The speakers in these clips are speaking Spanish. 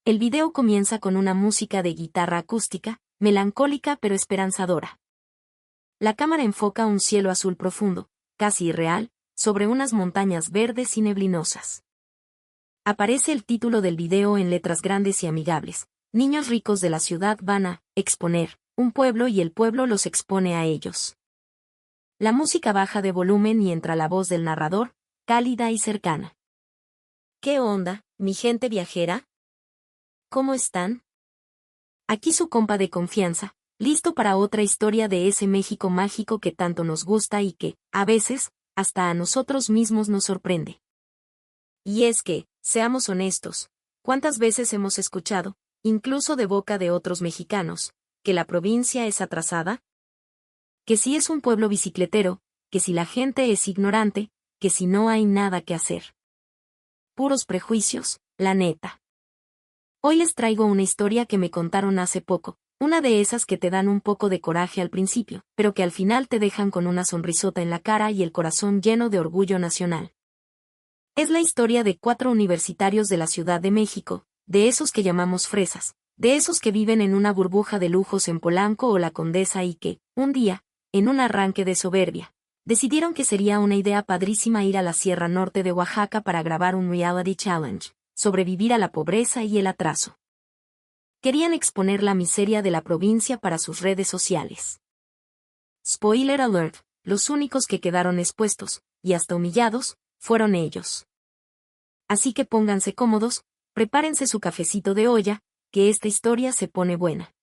El video comienza con una música de guitarra acústica, melancólica pero esperanzadora. La cámara enfoca un cielo azul profundo, casi irreal, sobre unas montañas verdes y neblinosas. Aparece el título del video en letras grandes y amigables: niños ricos de la ciudad van a exponer un pueblo y el pueblo los expone a ellos. La música baja de volumen y entra la voz del narrador, cálida y cercana. ¿Qué onda, mi gente viajera? ¿Cómo están? Aquí su compa de confianza, listo para otra historia de ese México mágico que tanto nos gusta y que, a veces, hasta a nosotros mismos nos sorprende. Y es que, seamos honestos, ¿cuántas veces hemos escuchado, incluso de boca de otros mexicanos, que la provincia es atrasada? Que si es un pueblo bicicletero, que si la gente es ignorante, que si no hay nada que hacer. Puros prejuicios, la neta. Hoy les traigo una historia que me contaron hace poco, una de esas que te dan un poco de coraje al principio, pero que al final te dejan con una sonrisota en la cara y el corazón lleno de orgullo nacional. Es la historia de 4 universitarios de la Ciudad de México, de esos que llamamos fresas, de esos que viven en una burbuja de lujos en Polanco o La Condesa y que, un día, en un arranque de soberbia, decidieron que sería una idea padrísima ir a la Sierra Norte de Oaxaca para grabar un reality challenge: sobrevivir a la pobreza y el atraso. Querían exponer la miseria de la provincia para sus redes sociales. Spoiler alert, los únicos que quedaron expuestos, y hasta humillados, fueron ellos. Así que pónganse cómodos, prepárense su cafecito de olla, que esta historia se pone buena.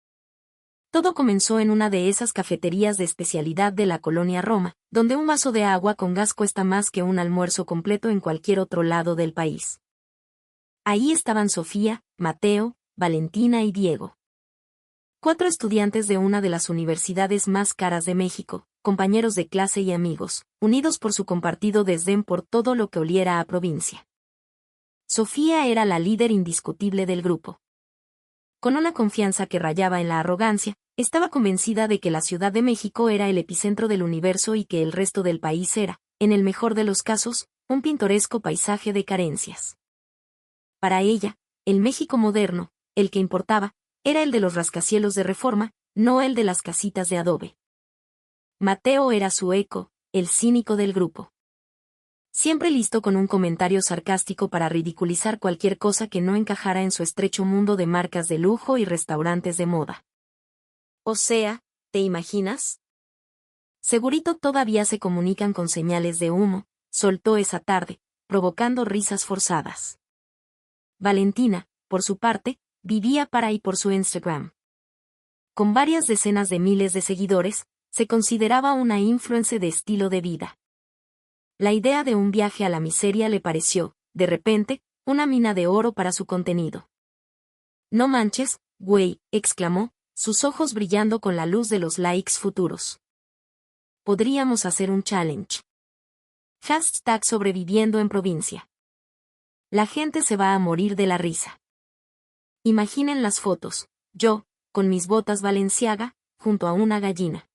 Todo comenzó en una de esas cafeterías de especialidad de la colonia Roma, donde un vaso de agua con gas cuesta más que un almuerzo completo en cualquier otro lado del país. Ahí estaban Sofía, Mateo, Valentina y Diego. 4 estudiantes de una de las universidades más caras de México, compañeros de clase y amigos, unidos por su compartido desdén por todo lo que oliera a provincia. Sofía era la líder indiscutible del grupo. Con una confianza que rayaba en la arrogancia, estaba convencida de que la Ciudad de México era el epicentro del universo y que el resto del país era, en el mejor de los casos, un pintoresco paisaje de carencias. Para ella, el México moderno, el que importaba, era el de los rascacielos de Reforma, no el de las casitas de adobe. Mateo era su eco, el cínico del grupo. Siempre listo con un comentario sarcástico para ridiculizar cualquier cosa que no encajara en su estrecho mundo de marcas de lujo y restaurantes de moda. O sea, ¿te imaginas? Segurito todavía se comunican con señales de humo, soltó esa tarde, provocando risas forzadas. Valentina, por su parte, vivía para y por su Instagram. Con varias decenas de miles de seguidores, se consideraba una influencer de estilo de vida. La idea de un viaje a la miseria le pareció, de repente, una mina de oro para su contenido. «No manches, güey», exclamó, sus ojos brillando con la luz de los likes futuros. «Podríamos hacer un challenge. Hashtag sobreviviendo en provincia. La gente se va a morir de la risa. Imaginen las fotos, yo, con mis botas Balenciaga, junto a una gallina.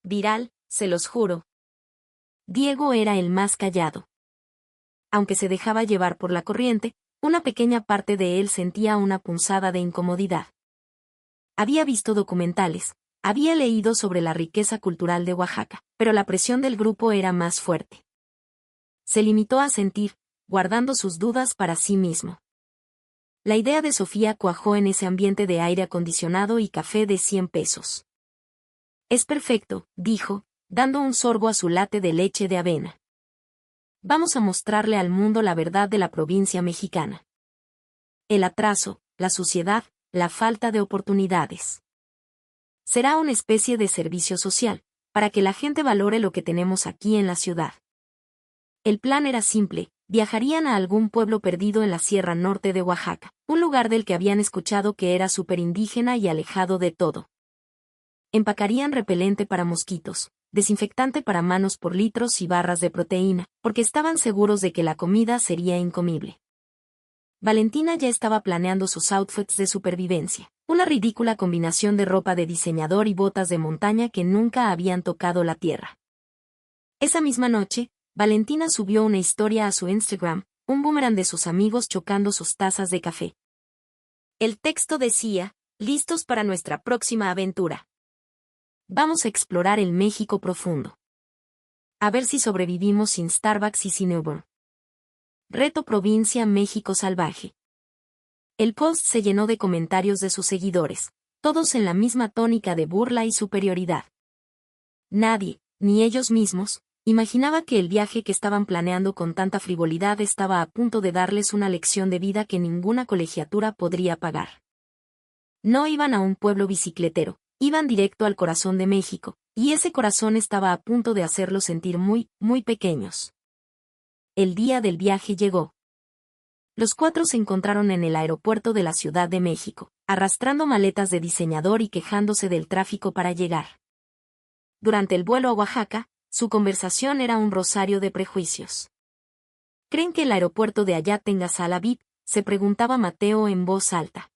Viral, se los juro». Diego era el más callado. Aunque se dejaba llevar por la corriente, una pequeña parte de él sentía una punzada de incomodidad. Había visto documentales, había leído sobre la riqueza cultural de Oaxaca, pero la presión del grupo era más fuerte. Se limitó a sentir, guardando sus dudas para sí mismo. La idea de Sofía cuajó en ese ambiente de aire acondicionado y café de 100 pesos. «Es perfecto», dijo, dando un sorbo a su latte de leche de avena. «Vamos a mostrarle al mundo la verdad de la provincia mexicana. El atraso, la suciedad, la falta de oportunidades. Será una especie de servicio social, para que la gente valore lo que tenemos aquí en la ciudad». El plan era simple: viajarían a algún pueblo perdido en la Sierra Norte de Oaxaca, un lugar del que habían escuchado que era superindígena y alejado de todo. Empacarían repelente para mosquitos, desinfectante para manos por litros y barras de proteína, porque estaban seguros de que la comida sería incomible. Valentina ya estaba planeando sus outfits de supervivencia, una ridícula combinación de ropa de diseñador y botas de montaña que nunca habían tocado la tierra. Esa misma noche, Valentina subió una historia a su Instagram, un boomerang de sus amigos chocando sus tazas de café. El texto decía, listos para nuestra próxima aventura. Vamos a explorar el México profundo. A ver si sobrevivimos sin Starbucks y sin Uber. Reto Provincia México Salvaje. El post se llenó de comentarios de sus seguidores, todos en la misma tónica de burla y superioridad. Nadie, ni ellos mismos, imaginaba que el viaje que estaban planeando con tanta frivolidad estaba a punto de darles una lección de vida que ninguna colegiatura podría pagar. No iban a un pueblo bicicletero, iban directo al corazón de México, y ese corazón estaba a punto de hacerlos sentir muy, muy pequeños. El día del viaje llegó. Los cuatro se encontraron en el aeropuerto de la Ciudad de México, arrastrando maletas de diseñador y quejándose del tráfico para llegar. Durante el vuelo a Oaxaca, su conversación era un rosario de prejuicios. ¿Creen que el aeropuerto de allá tenga sala VIP?, se preguntaba Mateo en voz alta.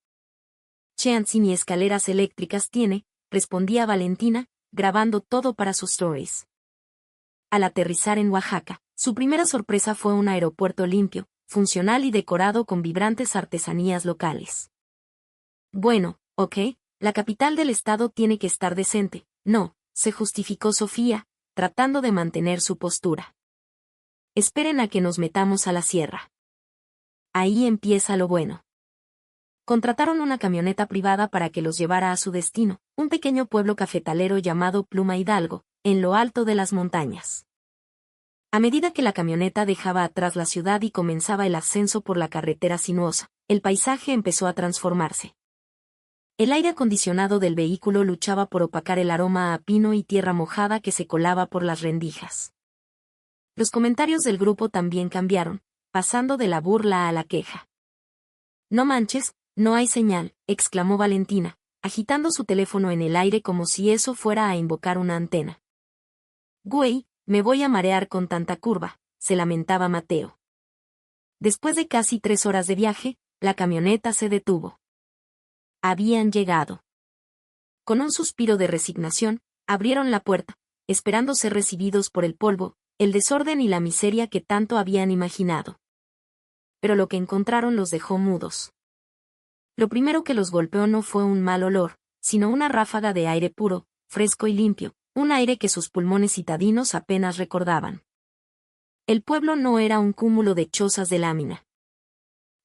Chance ni escaleras eléctricas tiene, respondía Valentina, grabando todo para sus stories. Al aterrizar en Oaxaca, su primera sorpresa fue un aeropuerto limpio, funcional y decorado con vibrantes artesanías locales. Bueno, ok, la capital del estado tiene que estar decente, no, se justificó Sofía, tratando de mantener su postura. Esperen a que nos metamos a la sierra. Ahí empieza lo bueno. Contrataron una camioneta privada para que los llevara a su destino, un pequeño pueblo cafetalero llamado Pluma Hidalgo, en lo alto de las montañas. A medida que la camioneta dejaba atrás la ciudad y comenzaba el ascenso por la carretera sinuosa, el paisaje empezó a transformarse. El aire acondicionado del vehículo luchaba por opacar el aroma a pino y tierra mojada que se colaba por las rendijas. Los comentarios del grupo también cambiaron, pasando de la burla a la queja. No manches, no hay señal, exclamó Valentina, agitando su teléfono en el aire como si eso fuera a invocar una antena. Güey, me voy a marear con tanta curva, se lamentaba Mateo. Después de casi 3 horas de viaje, la camioneta se detuvo. Habían llegado. Con un suspiro de resignación, abrieron la puerta, esperando ser recibidos por el polvo, el desorden y la miseria que tanto habían imaginado. Pero lo que encontraron los dejó mudos. Lo primero que los golpeó no fue un mal olor, sino una ráfaga de aire puro, fresco y limpio, un aire que sus pulmones citadinos apenas recordaban. El pueblo no era un cúmulo de chozas de lámina.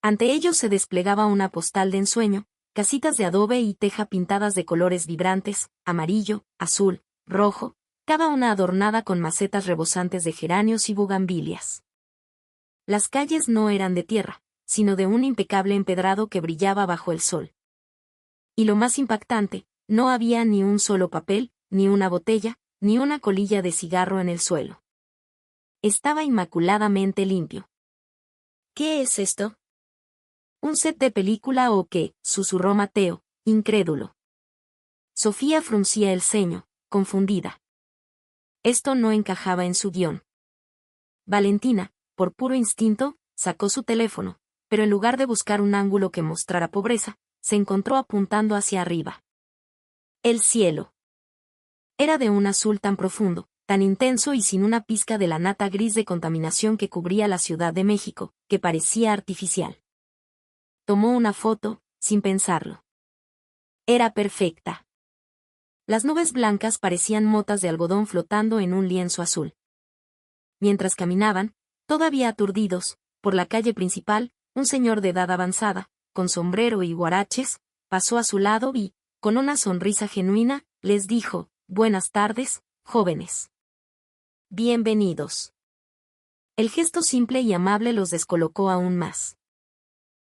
Ante ellos se desplegaba una postal de ensueño, casitas de adobe y teja pintadas de colores vibrantes, amarillo, azul, rojo, cada una adornada con macetas rebosantes de geranios y bugambilias. Las calles no eran de tierra, sino de un impecable empedrado que brillaba bajo el sol. Y lo más impactante, no había ni un solo papel, ni una botella, ni una colilla de cigarro en el suelo. Estaba inmaculadamente limpio. ¿Qué es esto? ¿Un set de película o qué?, susurró Mateo, incrédulo. Sofía fruncía el ceño, confundida. Esto no encajaba en su guión. Valentina, por puro instinto, sacó su teléfono, pero en lugar de buscar un ángulo que mostrara pobreza, se encontró apuntando hacia arriba. El cielo. Era de un azul tan profundo, tan intenso y sin una pizca de la nata gris de contaminación que cubría la Ciudad de México, que parecía artificial. Tomó una foto, sin pensarlo. Era perfecta. Las nubes blancas parecían motas de algodón flotando en un lienzo azul. Mientras caminaban, todavía aturdidos, por la calle principal, un señor de edad avanzada, con sombrero y guaraches, pasó a su lado y, con una sonrisa genuina, les dijo: «Buenas tardes, jóvenes. Bienvenidos». El gesto simple y amable los descolocó aún más.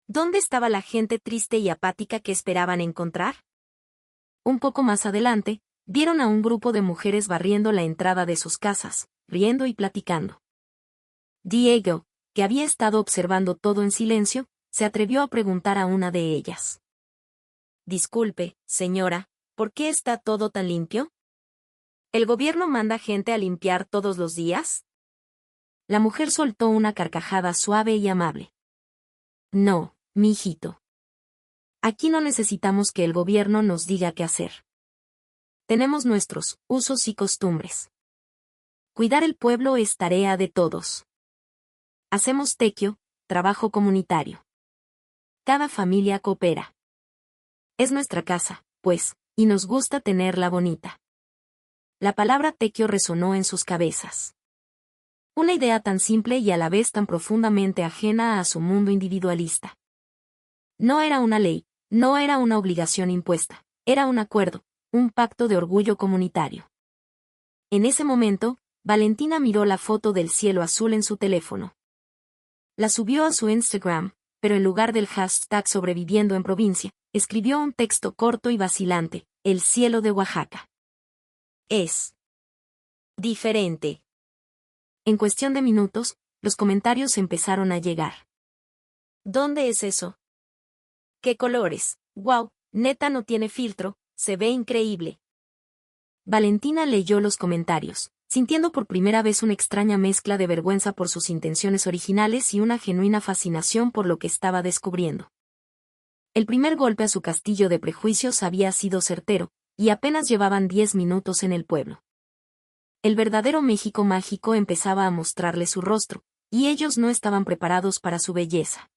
¿Dónde estaba la gente triste y apática que esperaban encontrar? Un poco más adelante, vieron a un grupo de mujeres barriendo la entrada de sus casas, riendo y platicando. Diego, que había estado observando todo en silencio, se atrevió a preguntar a una de ellas. «Disculpe, señora, ¿por qué está todo tan limpio? ¿El gobierno manda gente a limpiar todos los días?» La mujer soltó una carcajada suave y amable. «No, mijito. Aquí no necesitamos que el gobierno nos diga qué hacer. Tenemos nuestros usos y costumbres. Cuidar el pueblo es tarea de todos. Hacemos tequio, trabajo comunitario. Cada familia coopera. Es nuestra casa, pues, y nos gusta tenerla bonita. La palabra tequio resonó en sus cabezas. Una idea tan simple y a la vez tan profundamente ajena a su mundo individualista. No era una ley, no era una obligación impuesta, era un acuerdo, un pacto de orgullo comunitario. En ese momento, Valentina miró la foto del cielo azul en su teléfono. La subió a su Instagram, pero en lugar del hashtag sobreviviendo en provincia, escribió un texto corto y vacilante: el cielo de Oaxaca es diferente. En cuestión de minutos, los comentarios empezaron a llegar. ¿Dónde es eso? ¿Qué colores? ¡Wow! Neta no tiene filtro, se ve increíble. Valentina leyó los comentarios, sintiendo por primera vez una extraña mezcla de vergüenza por sus intenciones originales y una genuina fascinación por lo que estaba descubriendo. El primer golpe a su castillo de prejuicios había sido certero, y apenas llevaban 10 minutos en el pueblo. El verdadero México mágico empezaba a mostrarle su rostro, y ellos no estaban preparados para su belleza.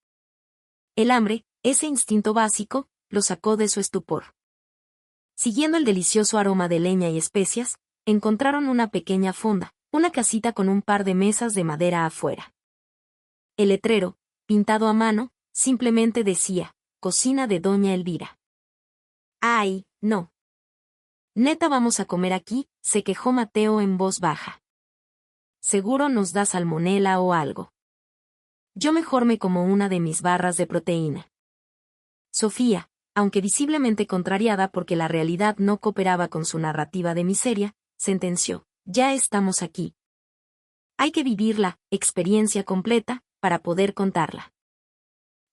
El hambre, ese instinto básico, lo sacó de su estupor. Siguiendo el delicioso aroma de leña y especias, encontraron una pequeña fonda, una casita con un par de mesas de madera afuera. El letrero, pintado a mano, simplemente decía: cocina de Doña Elvira. ¡Ay, no! Neta, vamos a comer aquí, se quejó Mateo en voz baja. Seguro nos da salmonela o algo. Yo mejor me como una de mis barras de proteína. Sofía, aunque visiblemente contrariada porque la realidad no cooperaba con su narrativa de miseria, sentenció: ya estamos aquí. Hay que vivir la experiencia completa para poder contarla.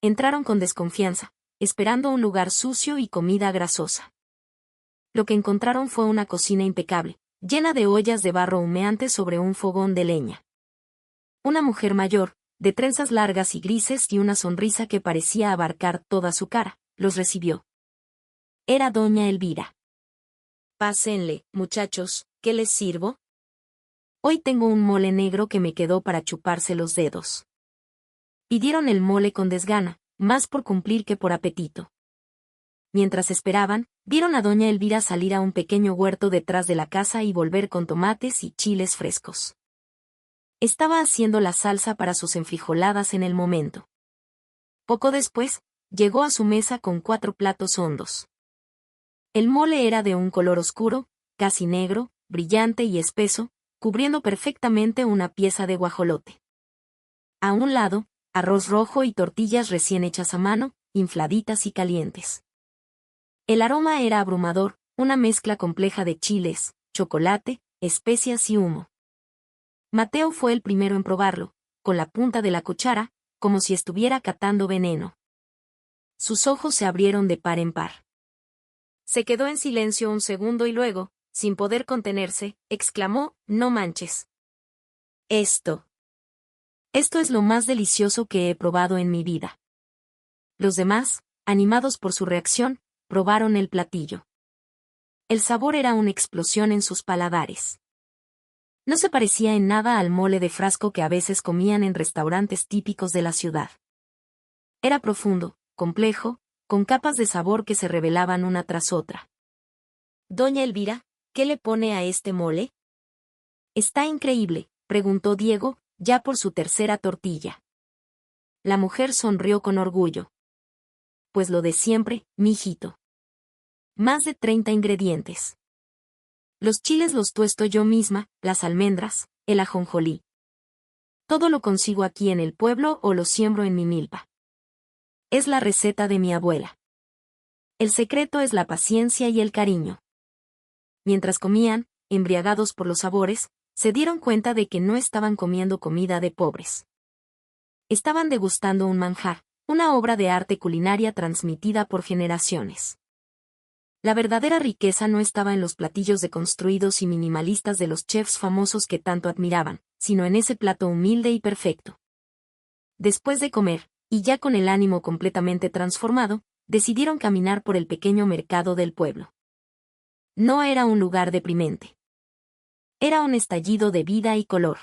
Entraron con desconfianza, esperando un lugar sucio y comida grasosa. Lo que encontraron fue una cocina impecable, llena de ollas de barro humeantes sobre un fogón de leña. Una mujer mayor, de trenzas largas y grises y una sonrisa que parecía abarcar toda su cara, los recibió. Era Doña Elvira. Pásenle, muchachos, ¿qué les sirvo? Hoy tengo un mole negro que me quedó para chuparse los dedos. Pidieron el mole con desgana, más por cumplir que por apetito. Mientras esperaban, vieron a Doña Elvira salir a un pequeño huerto detrás de la casa y volver con tomates y chiles frescos. Estaba haciendo la salsa para sus enfrijoladas en el momento. Poco después, llegó a su mesa con 4 platos hondos. El mole era de un color oscuro, casi negro, brillante y espeso, cubriendo perfectamente una pieza de guajolote. A un lado, arroz rojo y tortillas recién hechas a mano, infladitas y calientes. El aroma era abrumador, una mezcla compleja de chiles, chocolate, especias y humo. Mateo fue el primero en probarlo, con la punta de la cuchara, como si estuviera catando veneno. Sus ojos se abrieron de par en par. Se quedó en silencio un segundo y luego, sin poder contenerse, exclamó: no manches. Esto es lo más delicioso que he probado en mi vida. Los demás, animados por su reacción, probaron el platillo. El sabor era una explosión en sus paladares. No se parecía en nada al mole de frasco que a veces comían en restaurantes típicos de la ciudad. Era profundo, complejo, con capas de sabor que se revelaban una tras otra. Doña Elvira, ¿qué le pone a este mole? Está increíble, preguntó Diego, ya por su tercera tortilla. La mujer sonrió con orgullo. Pues lo de siempre, mijito. Más de 30 ingredientes. Los chiles los tuesto yo misma, las almendras, el ajonjolí. Todo lo consigo aquí en el pueblo o lo siembro en mi milpa. Es la receta de mi abuela. El secreto es la paciencia y el cariño. Mientras comían, embriagados por los sabores, se dieron cuenta de que no estaban comiendo comida de pobres. Estaban degustando un manjar, una obra de arte culinaria transmitida por generaciones. La verdadera riqueza no estaba en los platillos deconstruidos y minimalistas de los chefs famosos que tanto admiraban, sino en ese plato humilde y perfecto. Después de comer, y ya con el ánimo completamente transformado, decidieron caminar por el pequeño mercado del pueblo. No era un lugar deprimente. Era un estallido de vida y color.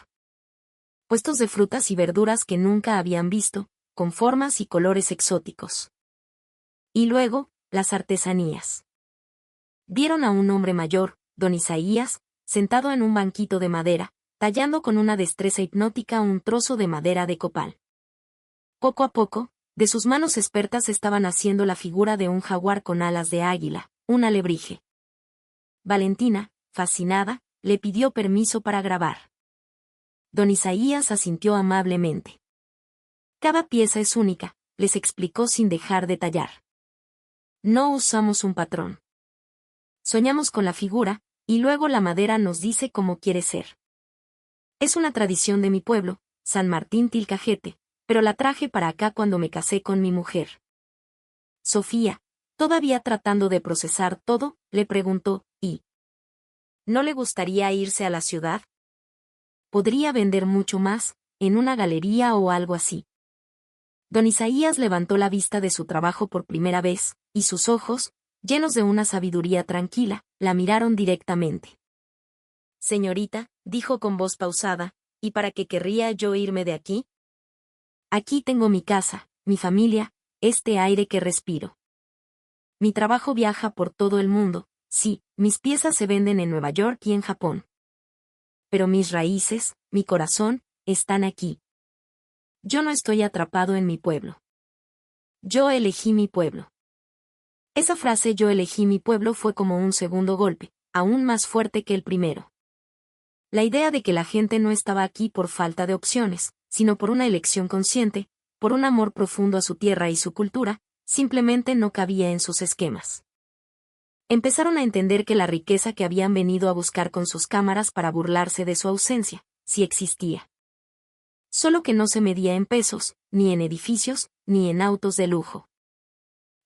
Puestos de frutas y verduras que nunca habían visto, con formas y colores exóticos. Y luego, las artesanías. Vieron a un hombre mayor, don Isaías, sentado en un banquito de madera, tallando con una destreza hipnótica un trozo de madera de copal. Poco a poco, de sus manos expertas estaban haciendo la figura de un jaguar con alas de águila, un alebrije. Valentina, fascinada, le pidió permiso para grabar. Don Isaías asintió amablemente. Cada pieza es única, les explicó sin dejar de tallar. No usamos un patrón. Soñamos con la figura, y luego la madera nos dice cómo quiere ser. Es una tradición de mi pueblo, San Martín Tilcajete, pero la traje para acá cuando me casé con mi mujer. Sofía, todavía tratando de procesar todo, le preguntó, ¿y no le gustaría irse a la ciudad? Podría vender mucho más, en una galería o algo así. Don Isaías levantó la vista de su trabajo por primera vez, y sus ojos, llenos de una sabiduría tranquila, la miraron directamente. Señorita, dijo con voz pausada, ¿y para qué querría yo irme de aquí? Aquí tengo mi casa, mi familia, este aire que respiro. Mi trabajo viaja por todo el mundo, sí, mis piezas se venden en Nueva York y en Japón. Pero mis raíces, mi corazón, están aquí. Yo no estoy atrapado en mi pueblo. Yo elegí mi pueblo. Esa frase yo elegí mi pueblo fue como un segundo golpe, aún más fuerte que el primero. La idea de que la gente no estaba aquí por falta de opciones, sino por una elección consciente, por un amor profundo a su tierra y su cultura, simplemente no cabía en sus esquemas. Empezaron a entender que la riqueza que habían venido a buscar con sus cámaras para burlarse de su ausencia, sí existía. Solo que no se medía en pesos, ni en edificios, ni en autos de lujo.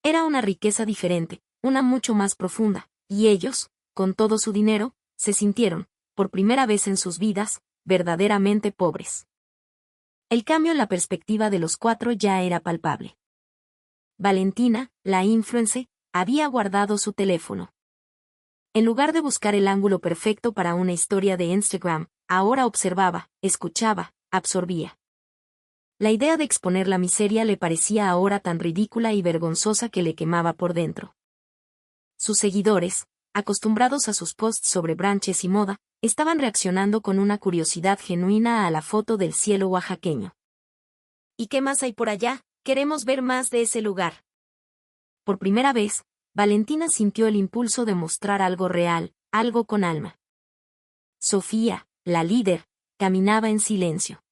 Era una riqueza diferente, una mucho más profunda, y ellos, con todo su dinero, se sintieron, por primera vez en sus vidas, verdaderamente pobres. El cambio en la perspectiva de los cuatro ya era palpable. Valentina, la influencer, había guardado su teléfono. En lugar de buscar el ángulo perfecto para una historia de Instagram, ahora observaba, escuchaba, absorbía. La idea de exponer la miseria le parecía ahora tan ridícula y vergonzosa que le quemaba por dentro. Sus seguidores, acostumbrados a sus posts sobre branches y moda, estaban reaccionando con una curiosidad genuina a la foto del cielo oaxaqueño. ¿Y qué más hay por allá? Queremos ver más de ese lugar. Por primera vez, Valentina sintió el impulso de mostrar algo real, algo con alma. Sofía, la líder, caminaba en silencio.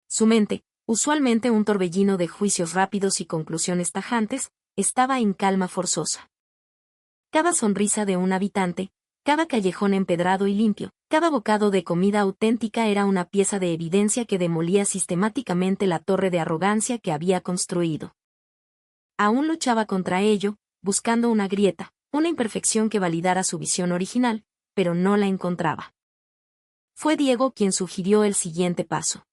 Su mente, usualmente un torbellino de juicios rápidos y conclusiones tajantes, estaba en calma forzosa. Cada sonrisa de un habitante, cada callejón empedrado y limpio, cada bocado de comida auténtica era una pieza de evidencia que demolía sistemáticamente la torre de arrogancia que había construido. Aún luchaba contra ello, buscando una grieta, una imperfección que validara su visión original, pero no la encontraba. Fue Diego quien sugirió el siguiente paso.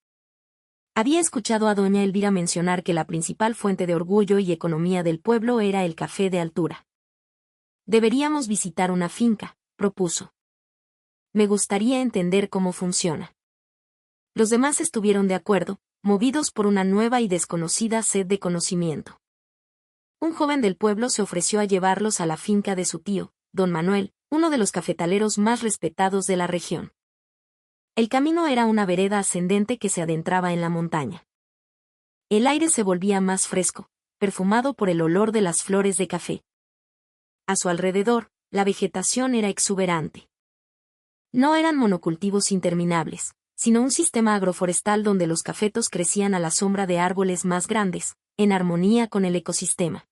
Había escuchado a doña Elvira mencionar que la principal fuente de orgullo y economía del pueblo era el café de altura. Deberíamos visitar una finca, propuso. Me gustaría entender cómo funciona. Los demás estuvieron de acuerdo, movidos por una nueva y desconocida sed de conocimiento. Un joven del pueblo se ofreció a llevarlos a la finca de su tío, don Manuel, uno de los cafetaleros más respetados de la región. El camino era una vereda ascendente que se adentraba en la montaña. El aire se volvía más fresco, perfumado por el olor de las flores de café. A su alrededor, la vegetación era exuberante. No eran monocultivos interminables, sino un sistema agroforestal donde los cafetos crecían a la sombra de árboles más grandes, en armonía con el ecosistema.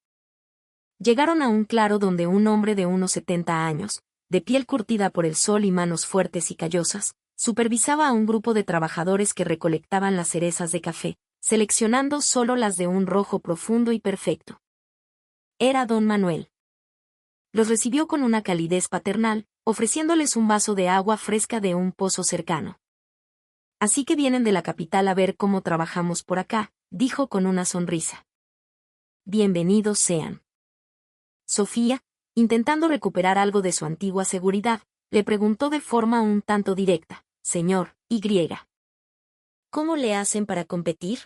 Llegaron a un claro donde un hombre de unos 70 años, de piel curtida por el sol y manos fuertes y callosas, supervisaba a un grupo de trabajadores que recolectaban las cerezas de café, seleccionando solo las de un rojo profundo y perfecto. Era don Manuel. Los recibió con una calidez paternal, ofreciéndoles un vaso de agua fresca de un pozo cercano. Así que vienen de la capital a ver cómo trabajamos por acá, dijo con una sonrisa. Bienvenidos sean. Sofía, intentando recuperar algo de su antigua seguridad, le preguntó de forma un tanto directa, señor, Y. ¿Cómo le hacen para competir?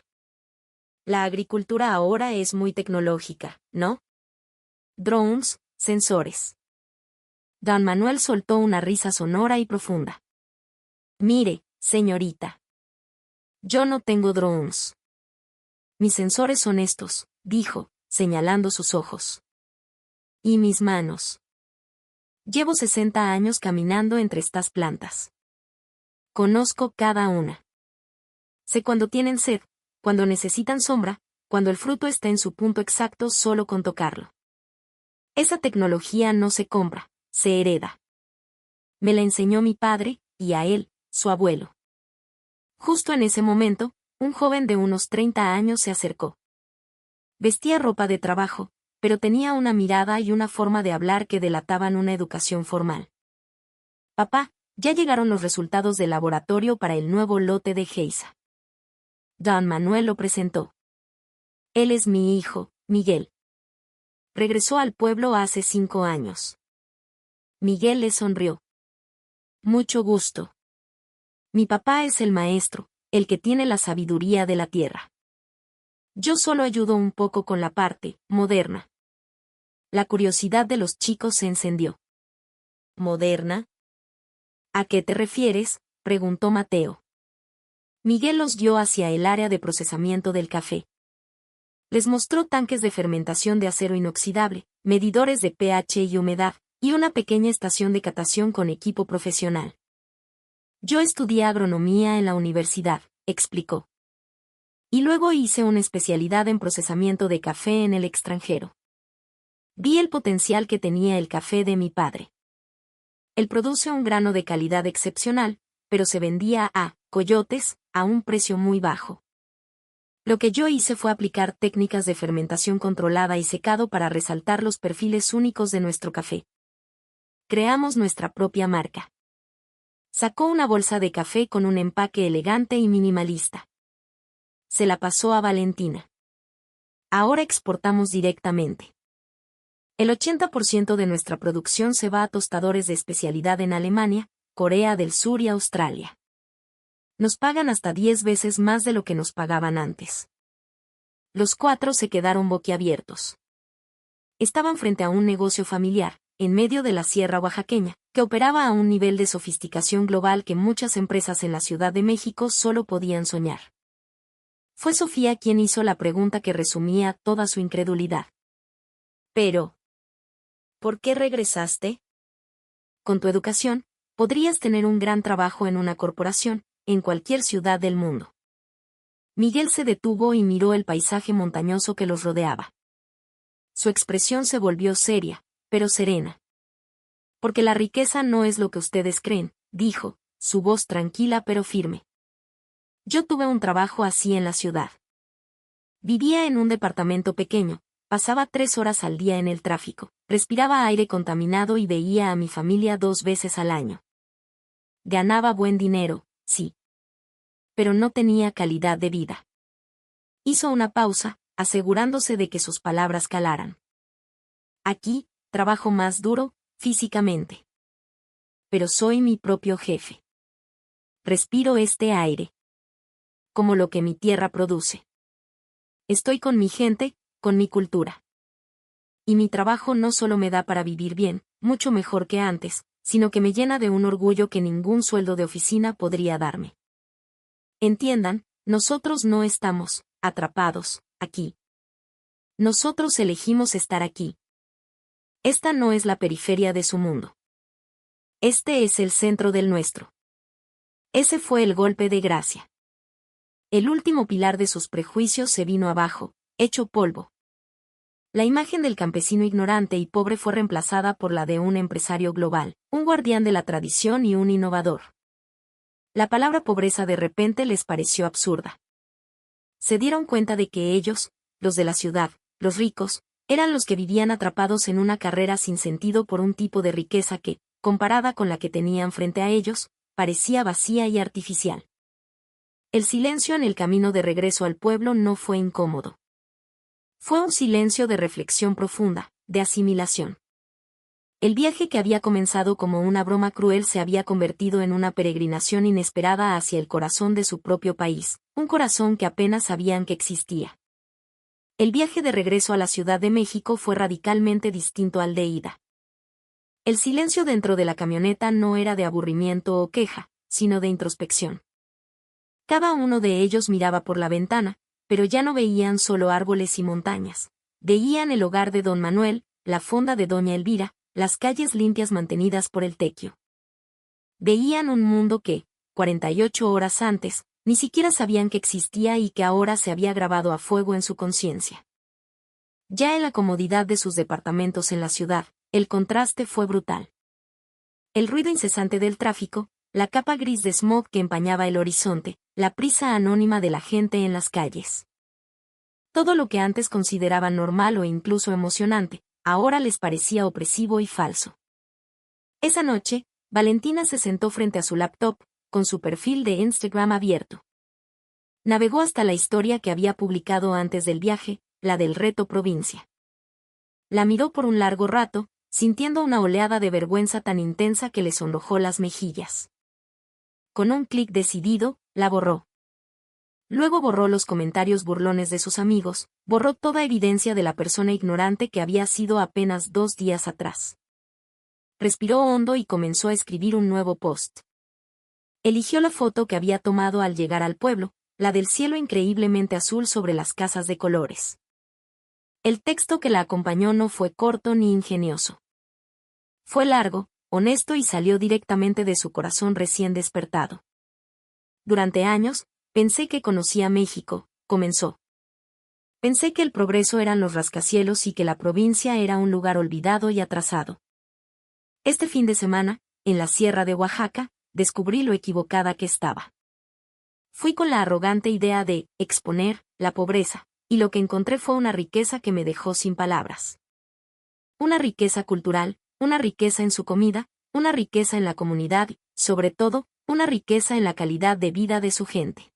La agricultura ahora es muy tecnológica, ¿no? Drones, sensores. Don Manuel soltó una risa sonora y profunda. Mire, señorita. Yo no tengo drones. Mis sensores son estos, dijo, señalando sus ojos. Y mis manos. Llevo 60 años caminando entre estas plantas. Conozco cada una. Sé cuando tienen sed, cuando necesitan sombra, cuando el fruto está en su punto exacto solo con tocarlo. Esa tecnología no se compra, se hereda. Me la enseñó mi padre, y a él, su abuelo. Justo en ese momento, un joven de unos 30 años se acercó. Vestía ropa de trabajo, pero tenía una mirada y una forma de hablar que delataban una educación formal. Papá, ya llegaron los resultados del laboratorio para el nuevo lote de Geisa. Don Manuel lo presentó. Él es mi hijo, Miguel. Regresó al pueblo hace 5 años. Miguel le sonrió. Mucho gusto. Mi papá es el maestro, el que tiene la sabiduría de la tierra. Yo solo ayudo un poco con la parte moderna. La curiosidad de los chicos se encendió. ¿Moderna? ¿A qué te refieres?, preguntó Mateo. Miguel los guió hacia el área de procesamiento del café. Les mostró tanques de fermentación de acero inoxidable, medidores de pH y humedad, y una pequeña estación de catación con equipo profesional. Yo estudié agronomía en la universidad, explicó. Y luego hice una especialidad en procesamiento de café en el extranjero. Vi el potencial que tenía el café de mi padre. Él produce un grano de calidad excepcional, pero se vendía a coyotes, a un precio muy bajo. Lo que yo hice fue aplicar técnicas de fermentación controlada y secado para resaltar los perfiles únicos de nuestro café. Creamos nuestra propia marca. Sacó una bolsa de café con un empaque elegante y minimalista. Se la pasó a Valentina. Ahora exportamos directamente. El 80% de nuestra producción se va a tostadores de especialidad en Alemania, Corea del Sur y Australia. Nos pagan hasta 10 veces más de lo que nos pagaban antes. Los 4 se quedaron boquiabiertos. Estaban frente a un negocio familiar, en medio de la sierra oaxaqueña, que operaba a un nivel de sofisticación global que muchas empresas en la Ciudad de México solo podían soñar. Fue Sofía quien hizo la pregunta que resumía toda su incredulidad. Pero, ¿por qué regresaste? Con tu educación, podrías tener un gran trabajo en una corporación, en cualquier ciudad del mundo. Miguel se detuvo y miró el paisaje montañoso que los rodeaba. Su expresión se volvió seria, pero serena. Porque la riqueza no es lo que ustedes creen, dijo, su voz tranquila pero firme. Yo tuve un trabajo así en la ciudad. Vivía en un departamento pequeño, pasaba 3 horas al día en el tráfico, respiraba aire contaminado y veía a mi familia 2 veces al año. Ganaba buen dinero, sí. Pero no tenía calidad de vida. Hizo una pausa, asegurándose de que sus palabras calaran. Aquí, trabajo más duro, físicamente. Pero soy mi propio jefe. Respiro este aire. Como lo que mi tierra produce. Estoy con mi gente, con mi cultura. Y mi trabajo no solo me da para vivir bien, mucho mejor que antes, sino que me llena de un orgullo que ningún sueldo de oficina podría darme. Entiendan, nosotros no estamos atrapados aquí. Nosotros elegimos estar aquí. Esta no es la periferia de su mundo. Este es el centro del nuestro. Ese fue el golpe de gracia. El último pilar de sus prejuicios se vino abajo, hecho polvo. La imagen del campesino ignorante y pobre fue reemplazada por la de un empresario global, un guardián de la tradición y un innovador. La palabra pobreza de repente les pareció absurda. Se dieron cuenta de que ellos, los de la ciudad, los ricos, eran los que vivían atrapados en una carrera sin sentido por un tipo de riqueza que, comparada con la que tenían frente a ellos, parecía vacía y artificial. El silencio en el camino de regreso al pueblo no fue incómodo. Fue un silencio de reflexión profunda, de asimilación. El viaje que había comenzado como una broma cruel se había convertido en una peregrinación inesperada hacia el corazón de su propio país, un corazón que apenas sabían que existía. El viaje de regreso a la Ciudad de México fue radicalmente distinto al de ida. El silencio dentro de la camioneta no era de aburrimiento o queja, sino de introspección. Cada uno de ellos miraba por la ventana, pero ya no veían solo árboles y montañas. Veían el hogar de don Manuel, la fonda de doña Elvira, las calles limpias mantenidas por el tequio. Veían un mundo que, 48 horas antes, ni siquiera sabían que existía y que ahora se había grabado a fuego en su conciencia. Ya en la comodidad de sus departamentos en la ciudad, el contraste fue brutal. El ruido incesante del tráfico, la capa gris de smog que empañaba el horizonte, la prisa anónima de la gente en las calles. Todo lo que antes consideraban normal o incluso emocionante, ahora les parecía opresivo y falso. Esa noche, Valentina se sentó frente a su laptop, con su perfil de Instagram abierto. Navegó hasta la historia que había publicado antes del viaje, la del reto provincia. La miró por un largo rato, sintiendo una oleada de vergüenza tan intensa que le sonrojó las mejillas. Con un clic decidido, la borró. Luego borró los comentarios burlones de sus amigos, borró toda evidencia de la persona ignorante que había sido apenas 2 días atrás. Respiró hondo y comenzó a escribir un nuevo post. Eligió la foto que había tomado al llegar al pueblo, la del cielo increíblemente azul sobre las casas de colores. El texto que la acompañó no fue corto ni ingenioso. Fue largo, honesto y salió directamente de su corazón recién despertado. Durante años, pensé que conocía México, comenzó. Pensé que el progreso eran los rascacielos y que la provincia era un lugar olvidado y atrasado. Este fin de semana, en la sierra de Oaxaca, descubrí lo equivocada que estaba. Fui con la arrogante idea de exponer la pobreza, y lo que encontré fue una riqueza que me dejó sin palabras. Una riqueza cultural, una riqueza en su comida, una riqueza en la comunidad y, sobre todo, una riqueza en la calidad de vida de su gente.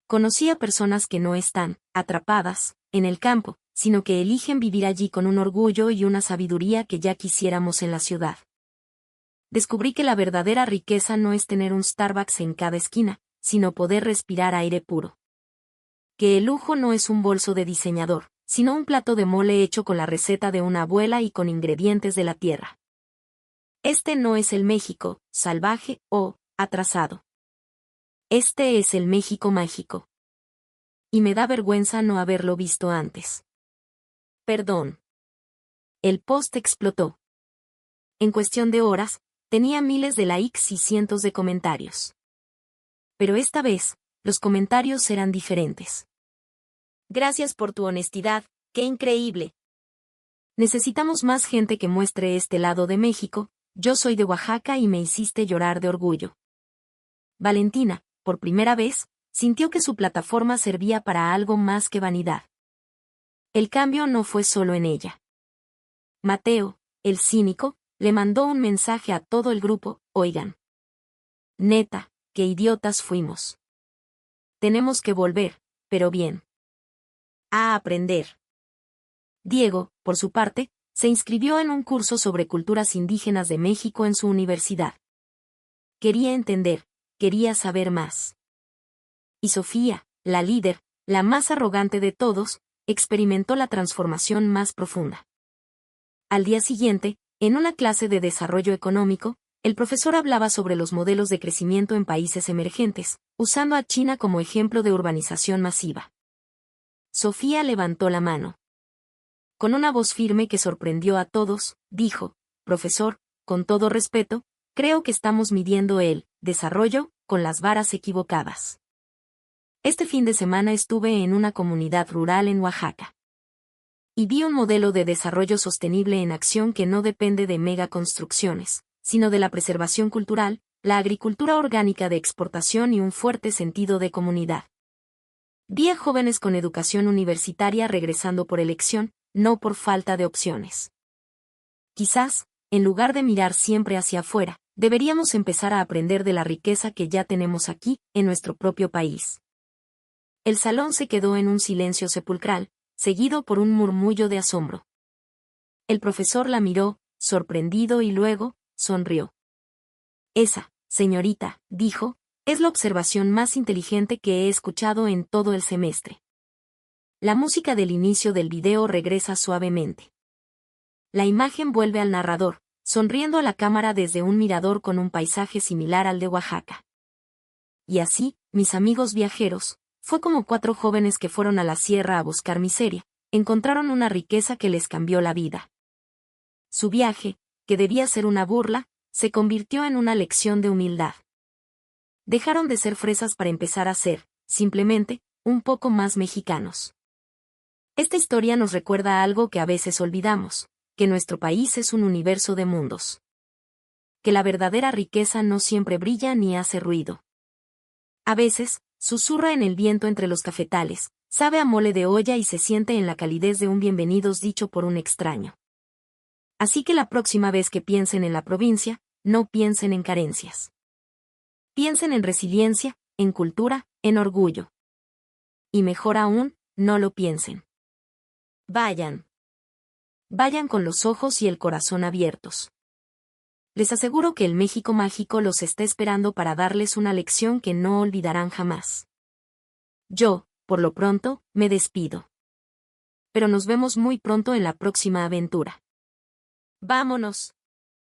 Conocí a personas que no están atrapadas en el campo, sino que eligen vivir allí con un orgullo y una sabiduría que ya quisiéramos en la ciudad. Descubrí que la verdadera riqueza no es tener un Starbucks en cada esquina, sino poder respirar aire puro. Que el lujo no es un bolso de diseñador, sino un plato de mole hecho con la receta de una abuela y con ingredientes de la tierra. Este no es el México, salvaje o atrasado. Este es el México mágico. Y me da vergüenza no haberlo visto antes. Perdón. El post explotó. En cuestión de horas, tenía miles de likes y cientos de comentarios. Pero esta vez, los comentarios eran diferentes. Gracias por tu honestidad, qué increíble. Necesitamos más gente que muestre este lado de México, yo soy de Oaxaca y me hiciste llorar de orgullo. Valentina, por primera vez, sintió que su plataforma servía para algo más que vanidad. El cambio no fue solo en ella. Mateo, el cínico, le mandó un mensaje a todo el grupo, oigan. Neta, qué idiotas fuimos. Tenemos que volver, pero bien. A aprender. Diego, por su parte, se inscribió en un curso sobre culturas indígenas de México en su universidad. Quería entender, quería saber más. Y Sofía, la líder, la más arrogante de todos, experimentó la transformación más profunda. Al día siguiente, en una clase de desarrollo económico, el profesor hablaba sobre los modelos de crecimiento en países emergentes, usando a China como ejemplo de urbanización masiva. Sofía levantó la mano. Con una voz firme que sorprendió a todos, dijo, profesor, con todo respeto, creo que estamos midiendo el desarrollo con las varas equivocadas. Este fin de semana estuve en una comunidad rural en Oaxaca. Y vi un modelo de desarrollo sostenible en acción que no depende de megaconstrucciones, sino de la preservación cultural, la agricultura orgánica de exportación y un fuerte sentido de comunidad. Vi a jóvenes con educación universitaria regresando por elección, no por falta de opciones. Quizás, en lugar de mirar siempre hacia afuera, deberíamos empezar a aprender de la riqueza que ya tenemos aquí, en nuestro propio país. El salón se quedó en un silencio sepulcral, seguido por un murmullo de asombro. El profesor la miró, sorprendido y luego, sonrió. Esa, señorita, dijo, es la observación más inteligente que he escuchado en todo el semestre. La música del inicio del video regresa suavemente. La imagen vuelve al narrador, sonriendo a la cámara desde un mirador con un paisaje similar al de Oaxaca. Y así, mis amigos viajeros, fue como 4 jóvenes que fueron a la sierra a buscar miseria, encontraron una riqueza que les cambió la vida. Su viaje, que debía ser una burla, se convirtió en una lección de humildad. Dejaron de ser fresas para empezar a ser, simplemente, un poco más mexicanos. Esta historia nos recuerda algo que a veces olvidamos, que nuestro país es un universo de mundos. Que la verdadera riqueza no siempre brilla ni hace ruido. A veces, susurra en el viento entre los cafetales, sabe a mole de olla y se siente en la calidez de un bienvenidos dicho por un extraño. Así que la próxima vez que piensen en la provincia, no piensen en carencias. Piensen en resiliencia, en cultura, en orgullo. Y mejor aún, no lo piensen. Vayan. Vayan con los ojos y el corazón abiertos. Les aseguro que el México mágico los está esperando para darles una lección que no olvidarán jamás. Yo, por lo pronto, me despido. Pero nos vemos muy pronto en la próxima aventura. ¡Vámonos!